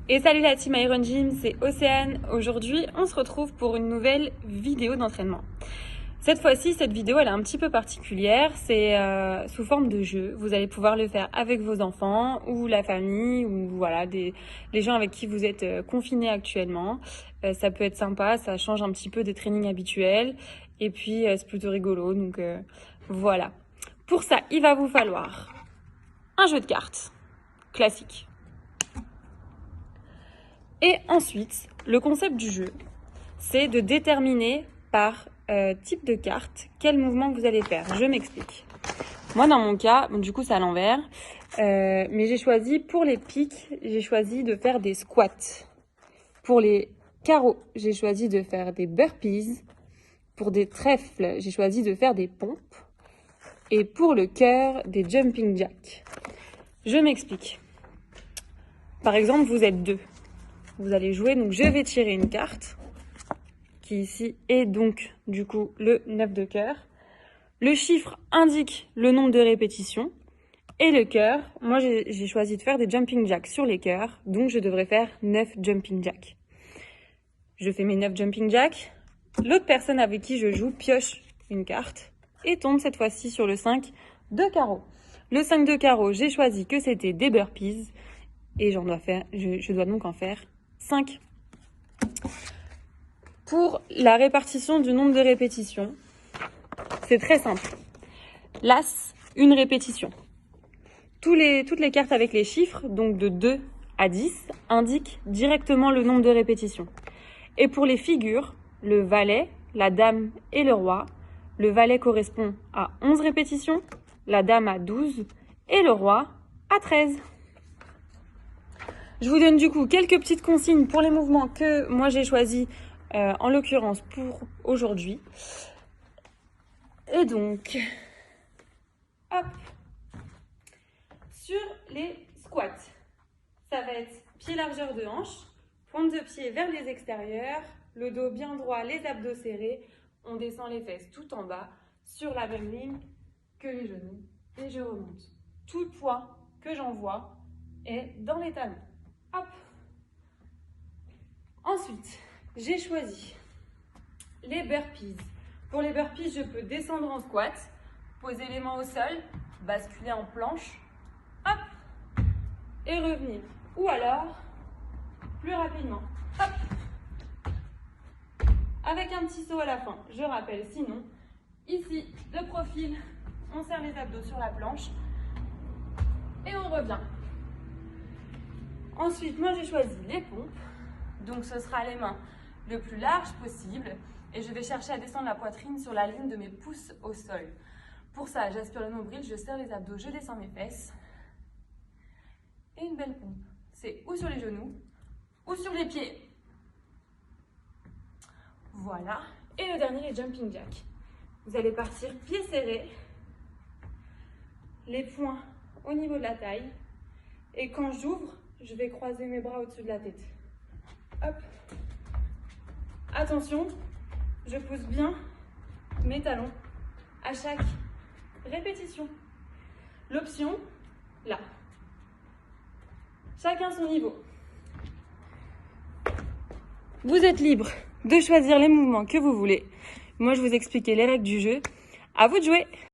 Et salut la team Iron Gym, c'est Océane. Aujourd'hui, on se retrouve pour une nouvelle vidéo d'entraînement. Cette fois-ci, cette vidéo, elle est un petit peu particulière. C'est sous forme de jeu. Vous allez pouvoir le faire avec vos enfants ou la famille ou voilà les gens avec qui vous êtes confinés actuellement. Ça peut être sympa, ça change un petit peu des trainings habituels. Et puis, c'est plutôt rigolo. Donc voilà. Pour ça, il va vous falloir un jeu de cartes classique. Et ensuite, le concept du jeu, c'est de déterminer par type de carte quel mouvement vous allez faire. Je m'explique. Moi, dans mon cas, du coup, c'est à l'envers, mais j'ai choisi, pour les piques, j'ai choisi de faire des squats. Pour les carreaux, j'ai choisi de faire des burpees. Pour des trèfles, j'ai choisi de faire des pompes. Et pour le cœur, des jumping jacks. Je m'explique. Par exemple, vous êtes deux. Vous allez jouer, donc je vais tirer une carte qui ici est donc du coup le 9 de cœur. Le chiffre indique le nombre de répétitions et le cœur, moi j'ai choisi de faire des jumping jacks sur les cœurs, donc je devrais faire 9 jumping jacks. Je fais mes 9 jumping jacks, l'autre personne avec qui je joue pioche une carte et tombe cette fois-ci sur le 5 de carreau. Le 5 de carreau, j'ai choisi que c'était des burpees et je dois donc en faire 5. Pour la répartition du nombre de répétitions, c'est très simple. L'as, une répétition. Toutes les cartes avec les chiffres, donc de 2 à 10, indiquent directement le nombre de répétitions. Et pour les figures, le valet, la dame et le roi, le valet correspond à 11 répétitions, la dame à 12 et le roi à 13. Je vous donne du coup quelques petites consignes pour les mouvements que moi j'ai choisis, en l'occurrence pour aujourd'hui. Et donc, hop, sur les squats, ça va être pied largeur de hanche, pointe de pied vers les extérieurs, le dos bien droit, les abdos serrés, on descend les fesses tout en bas, sur la même ligne que les genoux, et je remonte. Tout le poids que j'envoie est dans les talons. Hop. Ensuite, j'ai choisi les burpees. Pour les burpees, je peux descendre en squat, poser les mains au sol, basculer en planche, hop, et revenir. Ou alors, plus rapidement, hop, avec un petit saut à la fin. Je rappelle, sinon, ici, de profil, on serre les abdos sur la planche et on revient. Ensuite, moi j'ai choisi les pompes, donc ce sera les mains le plus large possible et je vais chercher à descendre la poitrine sur la ligne de mes pouces au sol. Pour ça, j'aspire le nombril, je serre les abdos, je descends mes fesses et une belle pompe. C'est ou sur les genoux ou sur les pieds. Voilà. Et le dernier, les jumping jacks. Vous allez partir pieds serrés, les poings au niveau de la taille et quand j'ouvre, je vais croiser mes bras au-dessus de la tête. Hop. Attention, je pousse bien mes talons à chaque répétition. L'option, là. Chacun son niveau. Vous êtes libre de choisir les mouvements que vous voulez. Moi, je vous expliquais les règles du jeu. À vous de jouer!